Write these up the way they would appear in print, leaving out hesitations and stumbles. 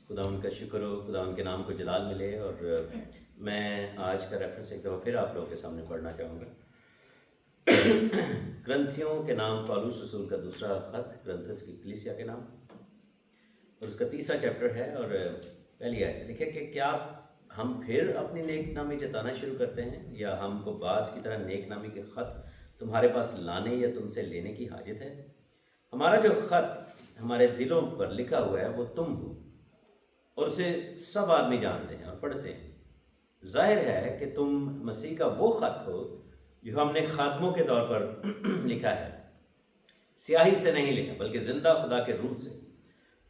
خدا ان کا شکر ہو، خدا ان کے نام کو جلال ملے۔ اور میں آج کا ریفرنس ایک دفعہ پھر آپ لوگوں کے سامنے پڑھنا چاہوں گا۔ کرنتھیوں کے نام پالوس رسول کا دوسرا خط، کرنتھس کی کلیسیا کے نام، اور اس کا تیسرا چیپٹر ہے۔ اور پہلی آیت سے لکھے کہ کیا ہم پھر اپنی نیک نامی جتانا شروع کرتے ہیں، یا ہم کو بعض کی طرح نیک نامی کے خط تمہارے پاس لانے یا تم سے لینے کی حاجت ہے؟ ہمارا جو خط ہمارے دلوں پر لکھا ہوا ہے وہ تم ہو، اور اسے سب آدمی جانتے ہیں اور پڑھتے ہیں۔ ظاہر ہے کہ تم مسیح کا وہ خط ہو جو ہم نے خادموں کے طور پر لکھا ہے، سیاہی سے نہیں لکھا بلکہ زندہ خدا کے روح سے،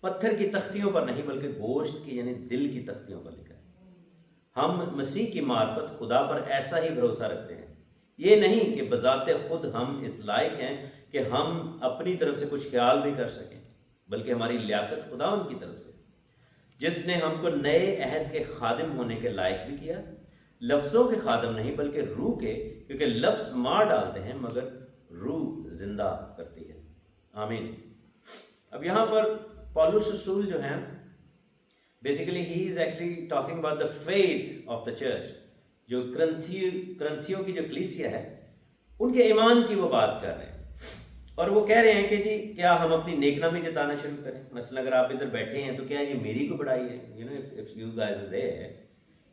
پتھر کی تختیوں پر نہیں بلکہ گوشت کی یعنی دل کی تختیوں پر لکھا ہے۔ ہم مسیح کی معرفت خدا پر ایسا ہی بھروسہ رکھتے ہیں، یہ نہیں کہ بذات خود ہم اس لائق ہیں کہ ہم اپنی طرف سے کچھ خیال بھی کر سکیں، بلکہ ہماری لیاقت خدا ان کی طرف سے، جس نے ہم کو نئے عہد کے خادم ہونے کے لائق بھی کیا، لفظوں کے خادم نہیں بلکہ روح کے، کیونکہ لفظ مار ڈالتے ہیں مگر روح زندہ کرتی ہے۔ آمین۔ اب یہاں پر پالوس رسول جو ہیں، basically he is actually talking about the faith of the church, جو کرنتھیوں کی جو کلیسیا ہے ان کے ایمان کی وہ بات کر رہے ہیں، اور وہ کہہ رہے ہیں کہ جی کیا ہم اپنی نیک نامی جتانا شروع کریں؟ مثلا اگر آپ ادھر بیٹھے ہیں تو کیا یہ میری کو بڑائی ہے؟ اف یو گائز there،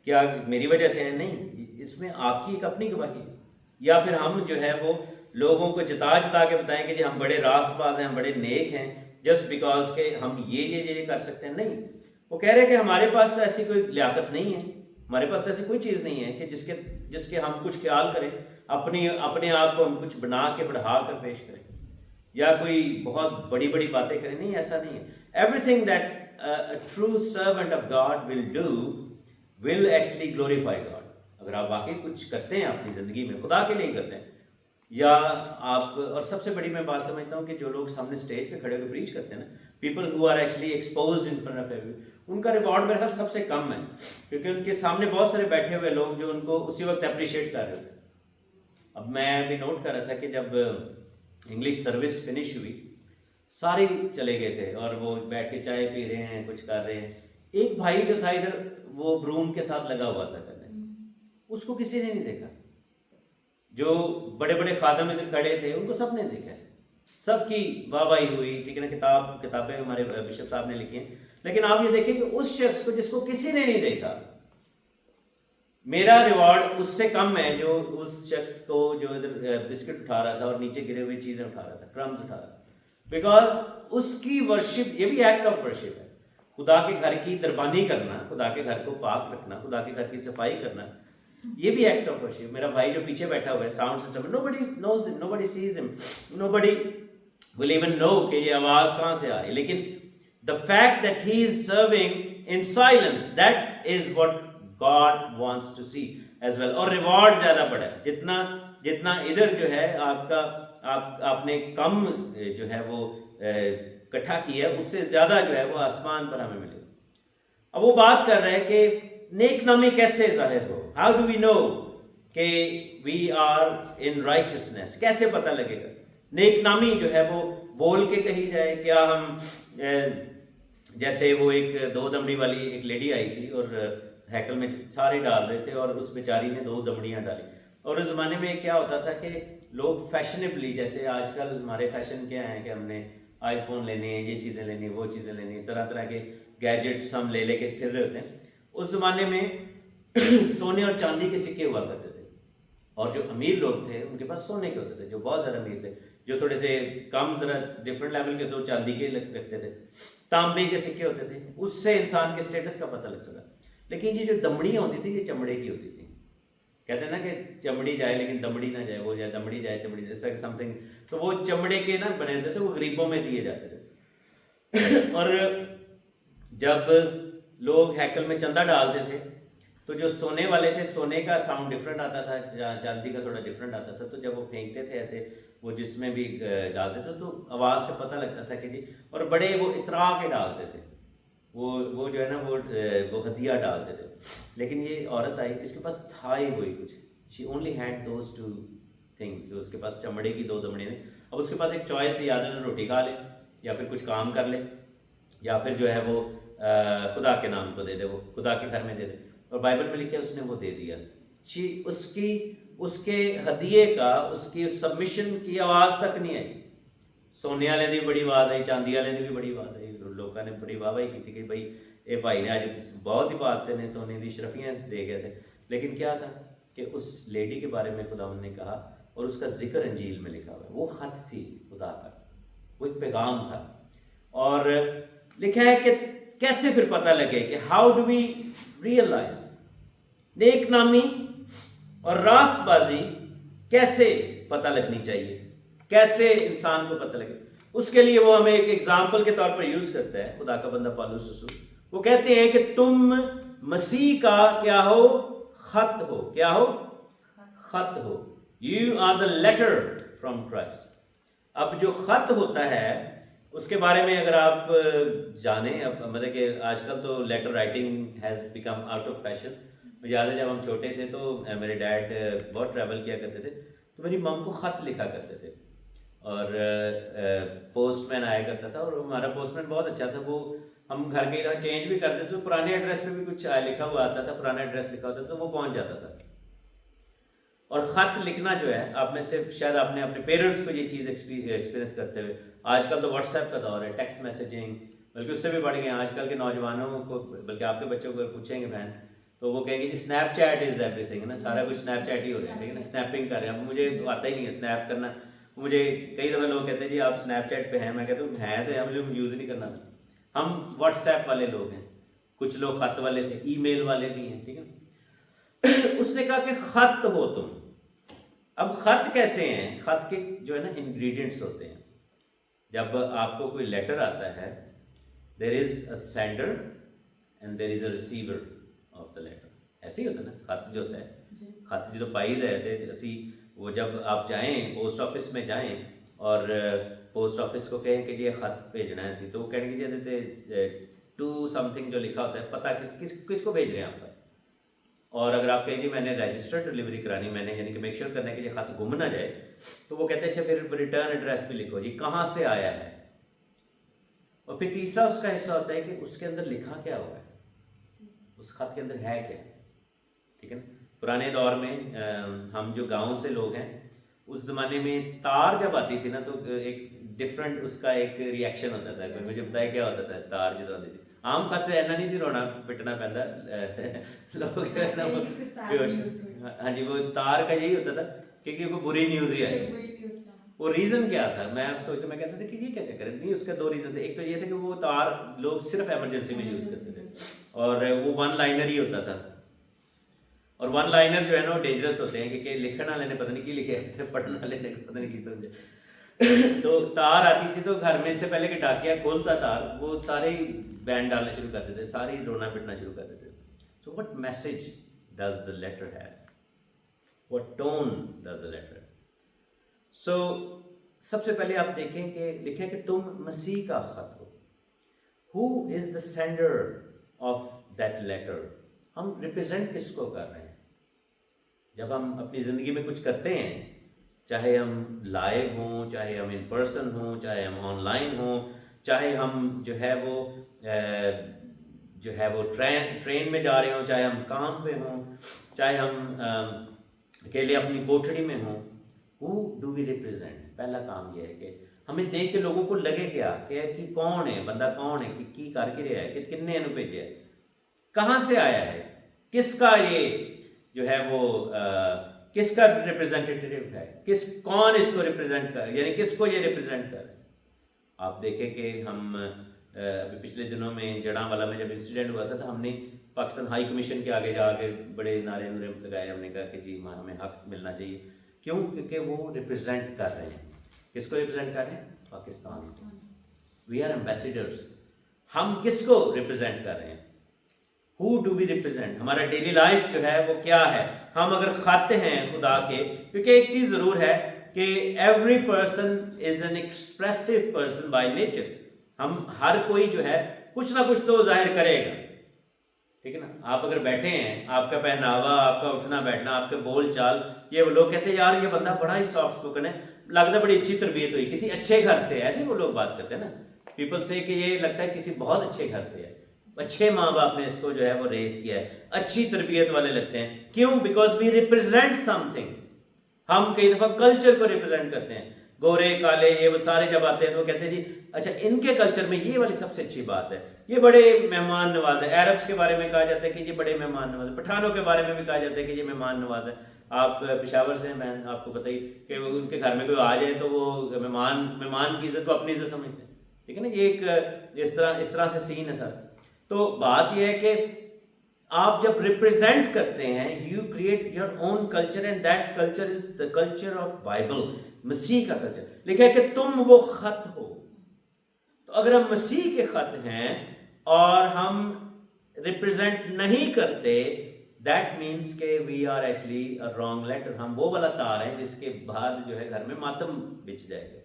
کیا میری وجہ سے ہے؟ نہیں، اس میں آپ کی ایک اپنی گواہی ہے۔ یا پھر ہم جو ہے وہ لوگوں کو جتا کے بتائیں کہ جی ہم بڑے راست باز ہیں، ہم بڑے نیک ہیں، جسٹ بیکاز کہ ہم یہ کر سکتے ہیں؟ نہیں، وہ کہہ رہے ہیں کہ ہمارے پاس تو ایسی کوئی لیاقت نہیں ہے، ہمارے پاس تو ایسی کوئی چیز نہیں ہے کہ جس کے ہم کچھ خیال کریں، اپنے آپ کو ہم کچھ بنا کے بڑھا کر پیش کریں، یا کوئی بہت بڑی بڑی باتیں کریں۔ نہیں، ایسا نہیں ہے۔ Every thing that a true servant of God will do will actually glorify God۔ اگر آپ واقعی کچھ کرتے ہیں اپنی زندگی میں، خدا کے لیے کرتے ہیں، یا آپ، اور سب سے بڑی میں بات سمجھتا ہوں کہ جو لوگ سامنے اسٹیج پہ کھڑے ہو کے پریچ کرتے ہیں نا، people who are actually exposed in front of every, ان کا ریوارڈ میرے خیال سب سے کم ہے، کیونکہ ان کے سامنے بہت سارے بیٹھے ہوئے لوگ جو ان کو اسی وقت اپریشیٹ کر رہے تھے۔ اب میں بھی نوٹ کر رہا تھا کہ جب انگلش سروس فنش ہوئی، سارے چلے گئے تھے اور وہ بیٹھ کے چائے پی رہے ہیں، کچھ کر رہے ہیں۔ ایک بھائی جو تھا ادھر، وہ بروم کے ساتھ لگا ہوا تھا کرنے، اس کو کسی نے نہیں دیکھا۔ جو بڑے بڑے خادم ادھر کھڑے تھے ان کو سب نے دیکھا، سب کی واہ واہی ہوئی، ٹھیک ہے نا، کتابیں ہمارے بشپ صاحب نے لکھی ہیں، لیکن آپ یہ دیکھیں کہ اس شخص کو جس کو کسی نے نہیں دیکھا، میرا ریوارڈ اس سے کم ہے جو اس شخص کو جو ادھر بسکٹ اٹھا رہا تھا اور نیچے گرے ہوئے چیزیں اٹھا رہا تھا، کرمز اٹھا رہا تھا، بیکاز اس کی ورشپ، یہ بھی ایکٹ آف ورشپ ہے۔ خدا کے گھر کی دربانی کرنا، خدا کے گھر کو پاک رکھنا، خدا کے گھر کی صفائی کرنا، یہ بھی ایکٹ آف ورشپ۔ میرا بھائی جو پیچھے بیٹھا ہوا ہے sound system, nobody knows him, nobody sees him, nobody will even know کہ یہ آواز کہاں سے آ رہی ہے، لیکن the fact that he is serving in silence, that is what God wants to see as well۔ اور ریوارڈ زیادہ بڑا ہے، جتنا ادھر جو ہے آپ نے کم جو ہے وہ اکٹھا کیا، اس سے زیادہ جو ہے وہ آسمان پر ہمیں ملے۔ اب وہ بات کر رہے ہیں کہ نیک نامی کیسے ظاہر ہو، ہاؤ ڈو وی نو کہ وی آر ان رائچسنس، کیسے پتہ لگے گا؟ نیک نامی جو ہے وہ بول کے کہی جائے؟ کیا ہم جیسے وہ ایک دو دمڑی والی ایک لیڈی آئی تھی اور ہیکل میں سارے ڈال رہے تھے، اور اس بیچاری نے 2 دمڑیاں ڈالی، اور اس زمانے میں کیا ہوتا تھا کہ لوگ فیشنیبلی، جیسے آج کل ہمارے فیشن کیا ہیں کہ ہم نے آئی فون لینے ہیں، یہ چیزیں لینی، وہ چیزیں لینی، طرح طرح کے گیجٹس ہم لے کے پھر رہے ہوتے ہیں۔ اس زمانے میں سونے اور چاندی کے سکے ہوا کرتے تھے، اور جو امیر لوگ تھے ان کے پاس سونے کے ہوتے تھے، جو بہت زیادہ امیر تھے، جو تھوڑے سے کم طرح ڈفرینٹ لیول کے تو چاندی کے رکھتے تھے، تانبے کے سکے ہوتے تھے، اس سے انسان کے اسٹیٹس کا پتہ لگتا تھا۔ لیکن یہ جو دمڑیاں ہوتی تھیں یہ چمڑے کی ہوتی تھیں، کہتے ہیں نا کہ چمڑی جائے لیکن دمڑی نہ جائے، وہ جائے دمڑی جائے چمڑی جائے، ایسا سم تھنگ، تو وہ چمڑے کے نا بنے ہوتے تھے، وہ غریبوں میں دیے جاتے تھے۔ اور جب لوگ ہیکل میں چندہ ڈالتے تھے تو جو سونے والے تھے، سونے کا ساؤنڈ ڈفرینٹ آتا تھا، چاندی کا تھوڑا ڈفرینٹ آتا تھا، تو جب وہ پھینکتے تھے ایسے، وہ جس میں بھی ڈالتے تھے تو آواز سے پتہ لگتا تھا کہ جی، اور بڑے وہ اترا کے ڈالتے تھے، وہ جو ہے نا وہ ہدیہ ڈالتے تھے۔ لیکن یہ عورت آئی، اس کے پاس تھا ہی وہی کچھ، شی اونلی ہیڈ دوز 2 تھنگس، اس کے پاس چمڑے کی 2 دمڑی نے۔ اب اس کے پاس ایک چوائس تھی، یا تو روٹی کھا لے، یا پھر کچھ کام کر لے، یا پھر جو ہے وہ خدا کے نام کو دے دے، وہ خدا کے گھر میں دے دے، اور بائبل میں لکھا ہے اس نے وہ دے دیا. اس کے ہدیے کا، اس کی سبمیشن کی آواز تک نہیں آئی. سونے والے کی بھی بڑی آواز آئی، چاندی والے کی بھی بڑی آواز آئی، لوگوں نے بڑی واہ واہی کی تھی کہ بھائی یہ بھائی نے اج بہت ہی پاتے نے سونے کی شرفیاں دے گئے تھے. لیکن کیا تھا کہ اس لیڈی کے بارے میں خداوند نے کہا، اور اس کا ذکر انجیل میں لکھا ہوا ہے. وہ خط تھی خدا کا، وہ ایک پیغام تھا. اور لکھا ہے کہ کیسے پھر پتہ لگے کہ ہاؤ ڈو وی ریئلائز نیک نامی اور راست بازی کیسے پتہ لگنی چاہیے، کیسے انسان کو پتہ لگے. اس کے لیے وہ ہمیں ایک ایگزامپل کے طور پر یوز کرتا ہے خدا کا بندہ پالوس رسول. وہ کہتے ہیں کہ تم مسیح کا کیا ہو، خط ہو. کیا ہو؟ خط ہو. You are the letter from Christ. اب جو خط ہوتا ہے اس کے بارے میں اگر آپ جانیں، اب مطلب کہ آج کل تو letter writing has become out of fashion. مجھے یاد ہے جب ہم چھوٹے تھے تو میرے ڈیڈ بہت ٹریول کیا کرتے تھے تو میری مم کو خط لکھا کرتے تھے، اور پوسٹ مین آیا کرتا تھا، اور ہمارا پوسٹ مین بہت اچھا تھا. وہ ہم گھر کے چینج بھی کرتے تھے تو پرانے ایڈریس پہ بھی کچھ لکھا ہوا آتا تھا، پرانا ایڈریس لکھا ہوتا تھا تو وہ پہنچ جاتا تھا. اور خط لکھنا جو ہے، آپ میں سے شاید آپ نے اپنے پیرنٹس کو یہ چیز ایکسپیرینس کرتے ہوئے، آج کل تو واٹس ایپ کا دور ہے، ٹیکسٹ میسیجنگ، بلکہ اس سے بھی بڑھ گئے ہیں آج کل کے نوجوانوں کو. بلکہ آپ کے بچوں کو پوچھیں گے بہن تو وہ کہیں گے جی Snapchat is everything, نا سارا کچھ اسنیپ چیٹ ہی ہو رہا ہے، ٹھیک ہے نا، اسنیپنگ کر رہے ہیں. مجھے آتا ہی نہیں ہے اسنیپ کرنا. مجھے کئی دفعہ لوگ کہتے ہیں جی آپ اسنیپ چیٹ پہ ہیں، میں کہتا ہوں ہیں تو مجھے یوز نہیں کرنا. ہم واٹس ایپ والے لوگ ہیں، کچھ لوگ خط والے تھے، ای میل والے بھی ہیں، ٹھیک ہے. اس نے کہا کہ خط ہو تم. اب خط کیسے ہیں؟ خط کے جو ہے نا انگریڈینٹس ہوتے ہیں. جب آپ کو کوئی لیٹر آتا ہے، there is a sender and there is a receiver of the letter. ایسے ہی ہوتا ہے نا خط جو ہوتا ہے. خط جو پائی رہے تھے اسی، وہ جب آپ جائیں پوسٹ آفس میں جائیں اور پوسٹ آفس کو کہیں کہ جی یہ خط بھیجنا ہے اسی، تو وہ کہیں گے جی ٹو سم تھنگ جو لکھا ہوتا ہے، پتہ کس کو بھیج رہے ہیں آپ کا. اور اگر آپ کہیں جی میں نے رجسٹرڈ ڈلیوری کرانی، میں نے یعنی کہ میک شیور کرنا ہے کہ یہ خط گم نہ جائے، تو وہ کہتے ہیں اچھا پھر ریٹرن ایڈریس بھی لکھو جی کہاں سے آیا ہے. اور پھر تیسرا اس کا حصہ ہوتا ہے کہ اس کے اندر لکھا کیا ہوا ہے، اس خط کے اندر ہے کیا، ٹھیک ہے نا. پرانے دور میں ہم جو گاؤں سے لوگ ہیں، اس زمانے میں تار جب آتی تھی نا تو ایک ڈفرینٹ اس کا ایک ریئیکشن ہوتا تھا. کوئی مجھے بتایا کیا ہوتا تھا تار جب آتی تھی. عام خط ایسا نہیں سی رونا پٹنا پہنتا لوگ جو ہے نا ہاں جی، وہ تار کا یہی ہوتا تھا کیونکہ کوئی بری نیوز ہی آئی. وہ ریزن کیا تھا، میں آپ سوچتا میں کہتا تھا کہ یہ کیا چکر ہے. نہیں، اس کا دو ریزن تھے. ایک تو یہ تھا کہ وہ تار لوگ صرف ایمرجنسی میں یوز کرتے تھے، اور وہ ون لائنر ہی ہوتا تھا. اور ون لائنر جو ہے نا وہ ڈینجرس ہوتے ہیں کیونکہ لکھنے والے نے پتہ نہیں کی لکھے تھے، پڑھنے والے نے پتہ نہیں کی سمجھے. تو تار آتی تھی تو گھر میں سے پہلے کہ ڈاکیا کھولتا تار، وہ سارے ہی بینڈ ڈالنا شروع کر دیتے، سارے ہی رونا پٹنا شروع کر دیتے. So what message does the letter has, what tone does the letter. So سب سے پہلے آپ دیکھیں کہ لکھے کہ تم مسیح کا خط ہو. Who is the sender of that letter. ہم ریپرزینٹ کس کو کر رہے ہیں؟ جب ہم اپنی زندگی میں کچھ کرتے ہیں، چاہے ہم لائیو ہوں، چاہے ہم ان پرسن ہوں، چاہے ہم آن لائن ہوں، چاہے ہم جو ہے وہ ٹرین میں جا رہے ہوں، چاہے ہم کام پہ ہوں، چاہے ہم اکیلے اپنی کوٹھڑی میں ہوں، who do we represent؟ پہلا کام یہ ہے کہ ہمیں دیکھ کے لوگوں کو لگے کیا کہ کون ہے بندہ، کون ہے، کہ کی کر کے رہا ہے، کہ کن نے انہوں بھیجا ہے، کہاں سے آیا ہے، کس کا یہ جو ہے وہ کس کا ریپرزینٹیٹیو ہے، کون اس کو ریپرزینٹ کر، یعنی کس کو یہ ریپرزینٹ کر. آپ دیکھیں کہ ہم ابھی پچھلے دنوں میں جڑاں والا میں جب انسیڈنٹ ہوا تھا تو ہم نے پاکستان ہائی کمیشن کے آگے جا کے بڑے نعرے لگائے. ہم نے کہا کہ جی ہمیں حق ملنا چاہیے. کیوں؟ کیونکہ وہ ریپرزینٹ کر رہے ہیں. کس کو ریپرزینٹ کر رہے ہیں؟ پاکستان. We are ambassadors. ہم کس کو ریپرزینٹ کر رہے ہیں؟ Who do we represent؟ ہمارا ڈیلی لائف جو ہے وہ کیا ہے؟ ہم اگر خط ہیں خدا کے، کیونکہ ایک چیز ضرور ہے کہ every person is an expressive person by nature. ہم ہر کوئی جو ہے کچھ نہ کچھ تو ظاہر کرے گا، ٹھیک ہے نا. آپ اگر بیٹھے ہیں، آپ کا پہناوا، آپ کا اٹھنا بیٹھنا، آپ کے بول چال، یہ لوگ کہتے ہیں یار یہ بندہ بڑا ہی سافٹ اسپوکن ہے، لگتا ہے بڑی اچھی تربیت ہوئی کسی اچھے گھر سے. ایسے وہ لوگ بات کرتے ہیں نا، پیپل سے کہ یہ لگتا ہے کسی بہت اچھے گھر سے ہے. اچھے ماں باپ نے اس کو جو ہے وہ ریز کیا ہے، اچھی تربیت والے لگتے ہیں. کیوں؟ Because we represent something. ہم کئی دفعہ کلچر کو ریپرزینٹ کرتے ہیں. گورے کالے یہ وہ سارے جب آتے ہیں تو وہ کہتے ہیں جی اچھا ان کے کلچر میں یہ والی سب سے اچھی بات ہے، یہ بڑے مہمان نواز ہے. عربس کے بارے میں کہا جاتا ہے کہ یہ بڑے مہمان نواز ہے. پٹھانوں کے بارے میں بھی کہا جاتا ہے کہ یہ مہمان نواز ہے. آپ پشاور سے ہیں، میں آپ کو پتہ ہی کہ ان کے گھر میں کوئی آ جائے تو وہ مہمان کی عزت کو اپنی عزت سمجھتے ہیں. ٹھیک ہے نا، یہ ایک اس طرح سے سین ہے سر. تو بات یہ ہے کہ آپ جب ریپرزینٹ کرتے ہیں you create your own culture and that culture is the culture of Bible. مسیح کا کلچر لکھا ہے کہ تم وہ خط ہو. تو اگر ہم مسیح کے خط ہیں اور ہم ریپرزینٹ نہیں کرتے دیٹ مینس کہ we are actually wrong letter. ہم وہ والا تار ہیں جس کے بعد جو ہے گھر میں ماتم بچ جائے گا.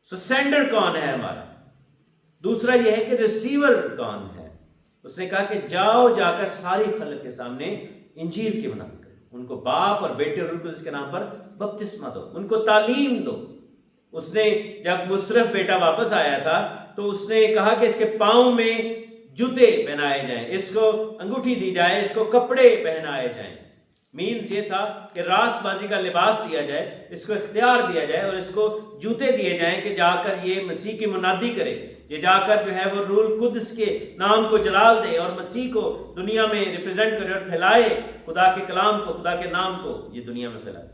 سو سینڈر کون ہے ہمارا؟ دوسرا یہ ہے کہ ریسیور کون ہے. اس نے کہا کہ جاؤ جا کر ساری خلق کے سامنے انجیل کی منادی کرو، ان کو باپ اور بیٹے اور القدس کے نام پر بپتسمہ دو، ان کو تعلیم دو. اس نے جب مصرف بیٹا واپس آیا تھا تو اس نے کہا کہ اس کے پاؤں میں جوتے پہنائے جائیں، اس کو انگوٹھی دی جائے، اس کو کپڑے پہنائے جائیں. مینس یہ تھا کہ راست بازی کا لباس دیا جائے، اس کو اختیار دیا جائے اور اس کو جوتے دیے جائیں کہ جا کر یہ مسیح کی منادی کرے، یہ جا کر جو ہے وہ روح القدس کے نام کو جلال دے اور مسیح کو دنیا میں ریپرزینٹ کرے اور پھیلائے خدا کے کلام کو، خدا کے نام کو یہ دنیا میں پھیلائے.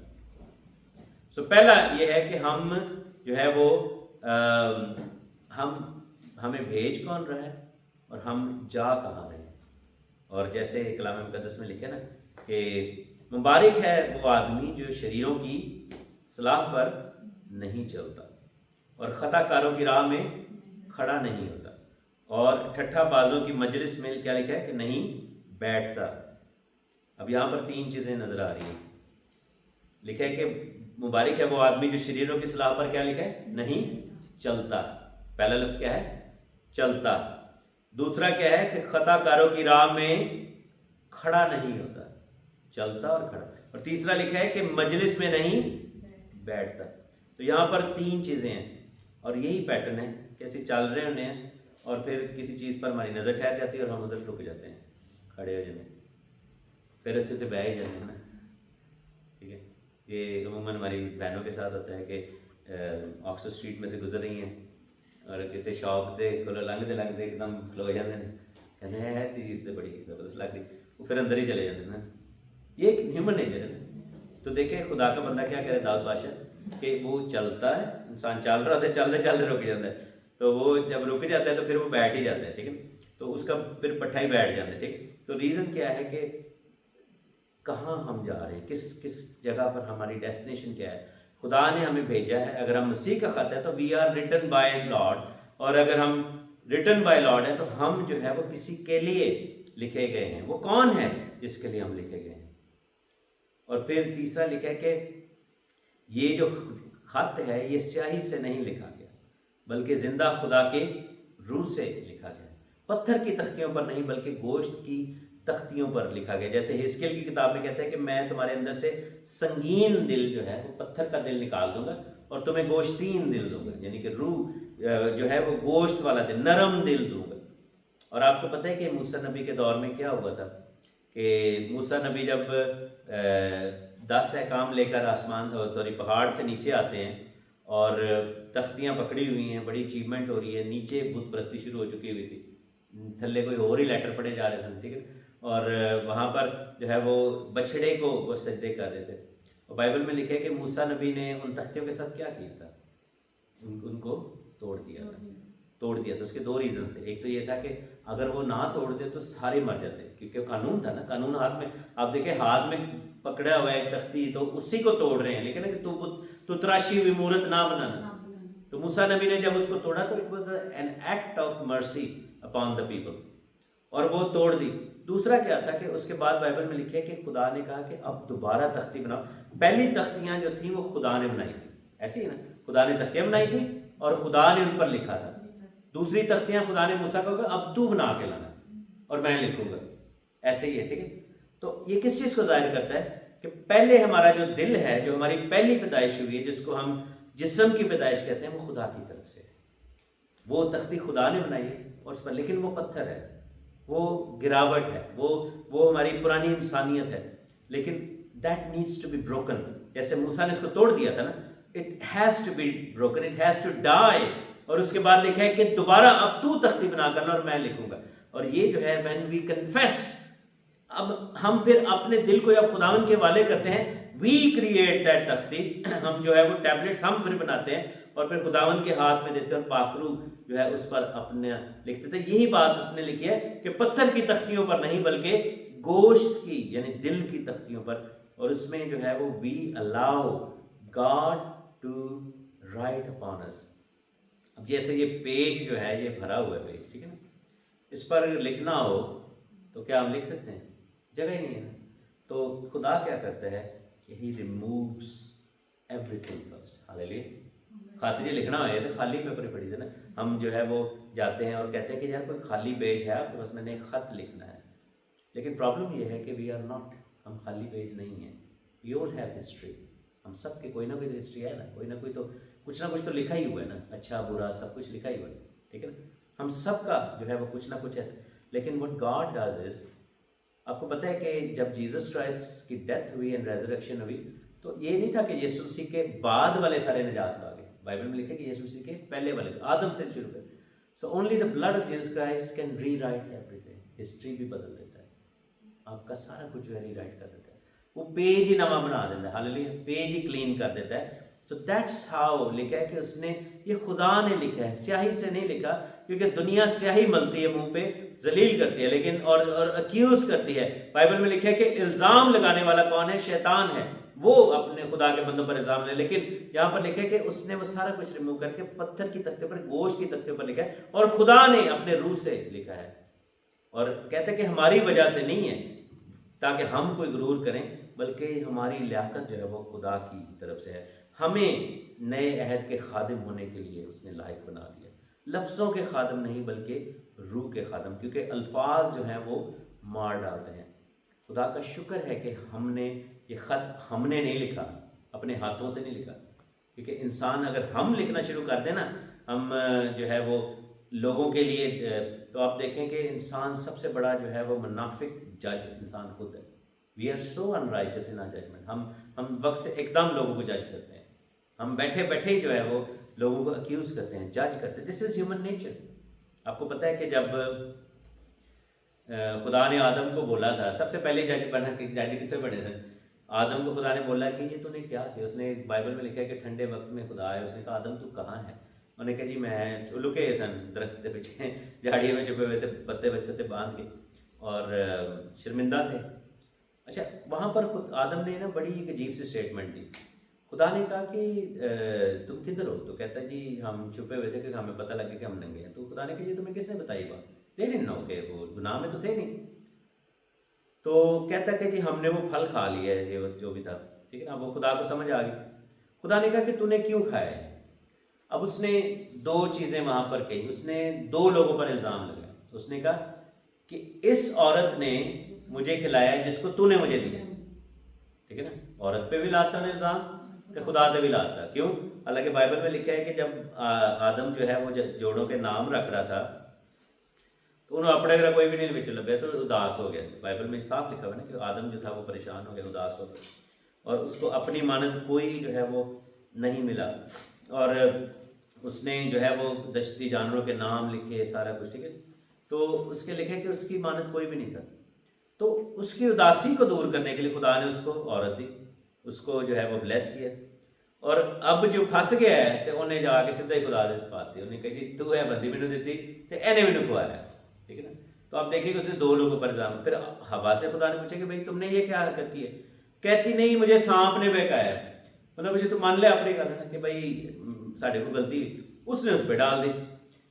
سو پہلا یہ ہے کہ ہم جو ہے وہ ہمیں بھیج کون رہا ہے اور ہم جا کہاں رہے ہیں. اور جیسے کلام مقدس میں لکھے نا کہ مبارک ہے وہ آدمی جو شریروں کی صلاح پر نہیں چلتا اور خطا کاروں کی راہ میں کھڑا نہیں ہوتا اور ٹھٹھا بازوں کی مجلس میں کیا لکھا ہے کہ نہیں بیٹھتا. اب یہاں پر 3 چیزیں نظر آ رہی ہیں. لکھا ہے کہ مبارک ہے وہ آدمی جو شریروں کی صلاح پر کیا لکھا ہے نہیں چلتا. پہلا لفظ کیا ہے؟ چلتا. دوسرا کیا ہے کہ خطا کاروں کی راہ میں کھڑا نہیں ہوتا، چلتا اور کھڑا. اور تیسرا لکھا ہے کہ مجلس میں نہیں بیٹھتا. تو یہاں پر 3 چیزیں ہیں اور یہی پیٹرن ہے کہ ایسے چل رہے ہونے ہیں اور پھر کسی چیز پر ہماری نظر ٹھہر جاتی ہے اور ہم ادھر رک جاتے ہیں، کھڑے ہو جاتے ہیں، پھر ایسے تو بہ ہی جاتے ہیں نا. ٹھیک ہے، یہ عموماً ہماری بہنوں کے ساتھ ہوتا ہے کہ آکسفورڈ اسٹریٹ میں سے گزر رہی ہیں اور کسی شاپ سے لنگتے ایک دم کھلو جاتے ہیں، کہتے ہیں چیز سے بڑی زبردست لگ رہی، وہ پھر اندر ہی چلے جاتے ہیں نا. یہ ایک ہیومن نیچر ہے. تو دیکھیں خدا کا بندہ کیا کرے داؤد بادشاہ کہ وہ چلتا ہے، انسان چل رہا ہوتا ہے، چلتے چلتے رک جاتا ہے. تو وہ جب رک جاتا ہے تو پھر وہ بیٹھ ہی جاتا ہے. ٹھیک ہے، تو اس کا پھر پٹھا ہی بیٹھ جاتا ہے. ٹھیک، تو ریزن کیا ہے کہ کہاں ہم جا رہے ہیں، کس جگہ پر ہماری ڈیسٹینیشن کیا ہے. خدا نے ہمیں بھیجا ہے. اگر ہم مسیح کا خط ہے تو we are written by Lord, اور اگر ہم ریٹن بائی لارڈ ہیں تو ہم جو ہے وہ کسی کے لیے لکھے گئے ہیں. وہ کون ہے جس کے لیے ہم لکھے گئے ہیں؟ اور پھر تیسرا لکھا ہے کہ یہ جو خط ہے یہ سیاہی سے نہیں لکھا گیا بلکہ زندہ خدا کے روح سے لکھا گیا. پتھر کی تختیوں پر نہیں بلکہ گوشت کی تختیوں پر لکھا گیا. جیسے حزقیل کی کتاب میں کہتا ہے کہ میں تمہارے اندر سے سنگین دل جو ہے وہ پتھر کا دل نکال دوں گا اور تمہیں گوشتین دل دوں گا، یعنی کہ روح جو ہے وہ گوشت والا دل، نرم دل دوں گا. اور آپ کو پتہ ہے کہ موسیٰ نبی کے دور میں کیا ہوا تھا کہ موسیٰ نبی جب 10 احکام لے کر پہاڑ سے نیچے آتے ہیں اور تختیاں پکڑی ہوئی ہیں، بڑی اچیومنٹ ہو رہی ہے، نیچے بت پرستی شروع ہو چکی ہوئی تھی، تھلے کوئی اور ہی لیٹر پڑے جا رہے تھے. ٹھیک ہے، اور وہاں پر جو ہے وہ بچھڑے کو وہ سجدے کر رہے تھے. اور بائبل میں لکھا ہے کہ موسیٰ نبی نے ان تختیوں کے ساتھ کیا کیا تھا؟ ان کو توڑ دیا تھا. اس کے 2 ریزن سے. ایک تو یہ تھا کہ اگر وہ نہ توڑتے تو سارے مر جاتے، کیونکہ قانون تھا نا، قانون ہاتھ میں. آپ دیکھیں ہاتھ میں پکڑا ہوا ہے تختی تو اسی کو توڑ رہے ہیں، لیکن کہ تو تراشی ہوئی مورت نہ بنانا. تو موسیٰ نبی نے جب اس کو توڑا تو it was an act of مرسی اپان دا پیپل، اور وہ توڑ دی. دوسرا کیا تھا کہ اس کے بعد بائبل میں لکھے کہ خدا نے کہا کہ اب دوبارہ تختی بناؤ. پہلی تختیاں جو تھیں وہ خدا نے بنائی تھی، ایسی ہی نا، خدا نے تختیاں بنائی تھی اور خدا نے ان پر لکھا تھا. دوسری تختیاں خدا نے موسیٰ کو کہا اب تو بنا کے لانا اور میں لکھوں گا. ایسے ہی ہے. ٹھیک ہے، تو یہ کس چیز کو ظاہر کرتا ہے کہ پہلے ہمارا جو دل ہے، جو ہماری پہلی پیدائش ہوئی ہے، جس کو ہم جسم کی پیدائش کہتے ہیں، وہ خدا کی طرف سے. وہ تختی خدا نے بنائی ہے اور اس پر، لیکن وہ پتھر ہے، وہ گراوٹ ہے، وہ ہماری پرانی انسانیت ہے، لیکن that needs to be broken. جیسے موسیٰ نے اس کو توڑ دیا تھا نا، it has to be broken, it has to die. اور اس کے بعد لکھا ہے کہ دوبارہ اب تو تختی بنا کر لا اور میں لکھوں گا. اور یہ جو ہے when we confess، اب ہم پھر اپنے دل کو جب خداوند کے حوالے کرتے ہیں، we create that تختی، ہم جو ہے وہ ٹیبلٹس ہم پھر بناتے ہیں اور پھر خداوند کے ہاتھ میں دیتے ہیں، اور پاک روح جو ہے اس پر اپنے لکھتے تھے. یہی بات اس نے لکھی ہے کہ پتھر کی تختیوں پر نہیں بلکہ گوشت کی یعنی دل کی تختیوں پر. اور اس میں جو ہے وہ we allow God to write upon us. اب جیسے یہ پیج جو ہے یہ بھرا ہوا ہے پیج، ٹھیک ہے نا، اس پر لکھنا ہو تو کیا ہم لکھ سکتے ہیں؟ جگہ ہی نہیں ہے نا. تو خدا کیا کرتا ہے کہ ہی ریمووز ایوری تھنگ فرسٹ. ہاللیلویا. خاطر یہ لکھنا ہو تو خالی پیپر پڑی تھے نا، ہم جو ہے وہ جاتے ہیں اور کہتے ہیں کہ یار کوئی خالی پیج ہے آپ کے پاس، میں نے ایک خط لکھنا ہے. لیکن پرابلم یہ ہے کہ وی آر ناٹ، ہم خالی پیج نہیں ہیں. وی آل ہیو ہسٹری. ہم سب کے کوئی نہ کوئی تو ہسٹری ہے نا، کوئی نہ کوئی تو کچھ نہ کچھ تو لکھا ہی ہوا ہے نا، اچھا برا سب کچھ لکھا ہی ہوا ہے، ٹھیک ہے نا. ہم سب کا جو ہے وہ کچھ نہ کچھ ایسا. لیکن what God does is، آپ کو پتہ ہے کہ جب جیزس کرائسٹ کی ڈیتھ ہوئی اینڈ ریزریکشن ہوئی تو یہ نہیں تھا کہ یسوع مسیح کے بعد والے سارے نجات پا گئے. بائبل میں لکھا ہے کہ یسوع مسیح کے پہلے والے آدم سے شروع کر. So only the blood of Jesus Christ can rewrite everything. History بھی بدل دیتا ہے، آپ کا سارا کچھ جو ہے ری رائٹ کر دیتا ہے. وہ پیج ہی نواں بنا دیتا ہے. ہاللیلویا. پیج ہی کلین کر دیتا ہے. سو دیٹس ہاؤ لکھا ہے کہ اس نے، یہ خدا نے لکھا ہے، سیاہی سے نہیں لکھا، کیونکہ دنیا سیاہی ملتی ہے منہ پہ، ذلیل کرتی ہے، لیکن اور اکیوز کرتی ہے. بائبل میں لکھا ہے کہ الزام لگانے والا کون ہے؟ شیطان ہے. وہ اپنے خدا کے بندوں پر الزام لے. لیکن یہاں پر لکھا ہے کہ اس نے وہ سارا کچھ ریموو کر کے پتھر کی تختے پر، گوشت کی تختے پر لکھا ہے، اور خدا نے اپنے روح سے لکھا ہے. اور کہتے ہیں کہ ہماری وجہ سے نہیں ہے تاکہ ہم کوئی غرور کریں، بلکہ ہماری لیاقت جو ہے وہ خدا کی طرف سے ہے. ہمیں نئے عہد کے خادم ہونے کے لیے اس نے لائق بنا دیا. لفظوں کے خادم نہیں بلکہ روح کے خادم، کیونکہ الفاظ جو ہیں وہ مار ڈالتے ہیں. خدا کا شکر ہے کہ ہم نے یہ خط ہم نے نہیں لکھا، اپنے ہاتھوں سے نہیں لکھا. کیونکہ انسان اگر ہم لکھنا شروع کر دیں نا، ہم جو ہے وہ لوگوں کے لیے، تو آپ دیکھیں کہ انسان سب سے بڑا جو ہے وہ منافق جج انسان خود ہے. We are so unrighteous in our judgment. ہم وقت سے ایک دم لوگوں کو جج کرتے ہیں. ہم بیٹھے بیٹھے ہی جو ہے وہ لوگوں کو اکیوز کرتے ہیں، جج کرتے ہیں. دس از ہیومن نیچر. آپ کو پتہ ہے کہ جب خدا نے آدم کو بولا تھا، سب سے پہلے جج بنا کہ جج کتنے بنے تھے؟ آدم کو خدا نے بولا کہ یہ تو نے کیا کیا. اس نے بائبل میں لکھا ہے کہ ٹھنڈے وقت میں خدا ہے، اس نے کہا آدم تو کہاں ہے؟ انہوں نے کہا جی میں لکے سن درخت کے پیچھے، جھاڑیوں میں چھپے ہوئے تھے، پتے پتے باندھ کے، اور شرمندہ تھے. اچھا، وہاں پر خود آدم نے نا بڑی ایک عجیب سی اسٹیٹمنٹ دی. خدا نے کہا کہ تم کدھر ہو؟ تو کہتا ہے جی ہم چھپے ہوئے تھے کہ ہمیں پتہ لگے کہ ہم ننگے ہیں. تو خدا نے کہا یہ تمہیں کس نے بتائی بات؟ دے دن نو کہ وہ گناہ میں تو تھے نہیں. تو کہتا ہے کہ جی ہم نے وہ پھل کھا لیا ہے، یہ جو بھی تھا، ٹھیک ہے نا. وہ خدا کو سمجھ آ گئی. خدا نے کہا کہ تو نے کیوں کھایا ہے؟ اب اس نے دو چیزیں وہاں پر کہی. اس نے دو لوگوں پر الزام لگایا. اس نے کہا کہ اس عورت نے مجھے کھلایا جس کو تو نے مجھے دیا، ٹھیک ہے نا. عورت پہ بھی لاتا ہے الزام کہ خدا پہ بھی لاتا. کیوں؟ حالانکہ بائبل میں لکھا ہے کہ جب آدم جو ہے وہ جوڑوں کے نام رکھ رہا تھا تو انہوں اپنے گھر کوئی بھی نہیں بچ لگا تو اداس ہو گیا. بائبل میں صاف لکھا ہوا ہے نا کہ آدم جو تھا وہ پریشان ہو گیا، اداس ہو گیا، اور اس کو اپنی مانند کوئی جو ہے وہ نہیں ملا. اور اس نے جو ہے وہ دشتی جانوروں کے نام لکھے، سارا کچھ، ٹھیک ہے. تو اس کے لکھے کہ اس کی مانند کوئی بھی نہیں تھا. تو اس کی اداسی کو دور کرنے کے لیے خدا نے اس کو عورت دی، اس کو جو ہے وہ بلیس کیا. اور اب جو پھنس گیا ہے تو انہیں جا کے سیدھا ہی خدا دے پاتے. انہیں کہا جی تو ہے بندی مینوں دیتی تے اینے مینوں کھوایا، ٹھیک ہے نا. تو آپ دیکھیں کہ اس نے دو لوگوں پر الزام. پھر ہوا سے خدا نے پوچھا کہ بھائی تم نے یہ کیا حرکت کی ہے؟ کہتی نہیں مجھے سانپ نے بہکایا. مطلب اسے تو مان لے اپنی گل ہے کہ بھائی ساڈے کو غلطی، اس نے اس پہ ڈال دی.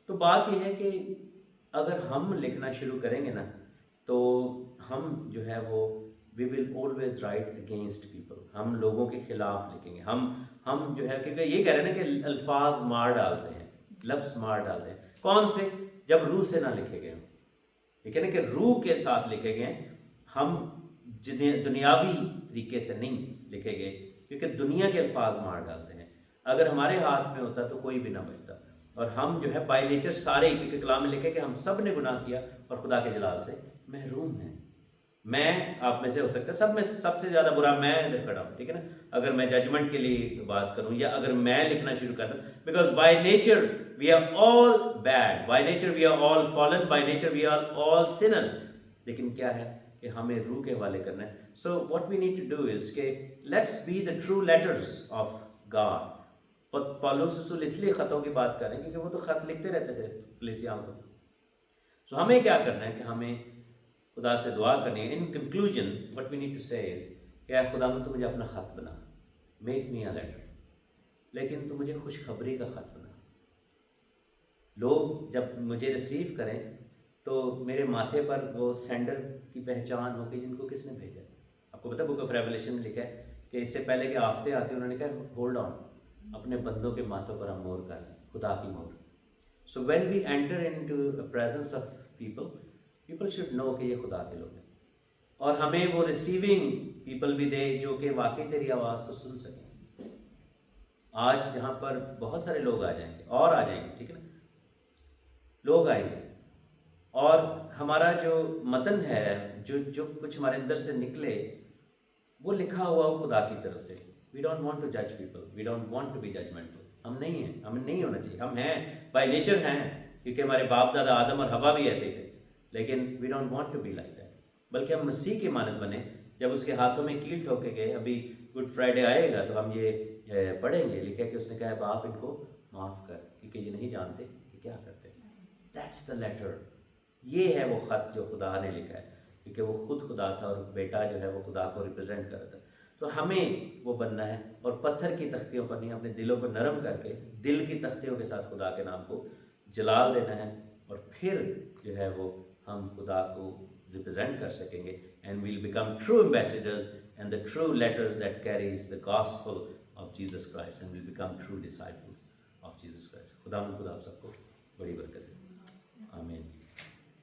تو بات یہ ہے کہ اگر ہم لکھنا شروع کریں گے نا تو ہم جو ہے وہ we will always write against people. ہم لوگوں کے خلاف لکھیں گے. ہم جو ہے کیونکہ یہ کہہ رہے ہیں نا کہ الفاظ مار ڈالتے ہیں، لفظ مار ڈالتے ہیں. کون سے؟ جب روح سے نہ لکھے گئے ہوں. یہ کہنا کہ روح کے ساتھ لکھے گئے. ہم دنیاوی طریقے سے نہیں لکھے گئے، کیونکہ دنیا کے الفاظ مار ڈالتے ہیں. اگر ہمارے ہاتھ میں ہوتا تو کوئی بھی نہ بچتا. اور ہم جو ہے بائی نیچر سارے ہی، کیونکہ کلام میں لکھے کہ ہم سب نے گناہ کیا اور خدا کے جلال سے محروم ہیں. میں آپ میں سے ہو سکتا ہے سب میں سب سے زیادہ برا میں ادھر کھڑا ہوں، ٹھیک ہے نا، اگر میں ججمنٹ کے لیے بات کروں یا اگر میں لکھنا شروع کر دوں، because by nature we are all bad, by nature we are all fallen, by nature we are all sinners. لیکن کیا ہے کہ ہمیں روح کے حوالے کرنا ہے. So what we need to do is کہ let's be the true letters of God. پالوس رسول اس لیے خطوں کی بات کر رہے ہیں کیونکہ وہ تو خط لکھتے رہتے تھے کلیسیاؤں کو. سو ہمیں کیا کرنا ہے کہ ہمیں خدا سے دعا کرنی ہے. In conclusion what we need to say is کہ اے خدا تو مجھے اپنا خط بنا، میک می اے لیٹر، لیکن تو مجھے خوشخبری کا خط بنا. لوگ جب مجھے ریسیو کریں تو میرے ماتھے پر وہ سینڈر کی پہچان ہو کہ جن کو کس نے بھیجا. آپ کو پتہ بک آف ریولیشن میں لکھا ہے کہ اس سے پہلے کہ آفتے آتے انہوں نے کہا ہولڈ آن، اپنے بندوں کے ماتھوں پر ہم مہر کر لیں، خدا کی مہر. So when we enter into presence of people should know کہ یہ خدا کے لوگ ہیں، اور ہمیں وہ ریسیونگ پیپل بھی دے جو کہ واقعی تیری آواز کو سن سکیں. آج یہاں پر بہت سارے لوگ آ جائیں گے اور آ جائیں گے، ٹھیک ہے نا، لوگ آئیں گے، اور ہمارا جو متن ہے جو کچھ ہمارے اندر سے نکلے وہ لکھا ہوا ہو خدا کی طرف سے. وی ڈونٹ وانٹ ٹو جج people, we don't want to be judgmental. ہم نہیں ہیں، ہمیں نہیں ہونا چاہیے. ہم ہیں بائی نیچر ہیں کیونکہ ہمارے باپ دادا آدم اور حوا بھی ایسے ہی تھے، لیکن we don't want to be like that. بلکہ ہم مسیح کی مانند بنے. جب اس کے ہاتھوں میں کیل ٹھوکے گئے، ابھی گڈ فرائیڈے آئے گا تو ہم یہ پڑھیں گے، لکھا کہ اس نے کہا باپ ان کو معاف کر کیونکہ یہ نہیں جانتے کہ کیا کرتے. That's the letter. یہ ہے وہ خط جو خدا نے لکھا ہے، کیونکہ وہ خود خدا تھا اور بیٹا جو ہے وہ خدا کو ریپرزینٹ کرتا تھا. تو ہمیں وہ بننا ہے اور پتھر کی تختیوں پر نہیں، اپنے دلوں کو نرم کر کے دل کی تختیوں کے ساتھ خدا کے نام کو جلال دینا ہے، اور پھر جو ہے وہ ہم خدا کو ریپرزینٹ کر سکیں گے. And we'll become true ambassadors and the true letters that carries the gospel of Jesus Christ and we'll become true disciples of Jesus Christ. خدا آپ سب کو بڑی برکت دے. آمین.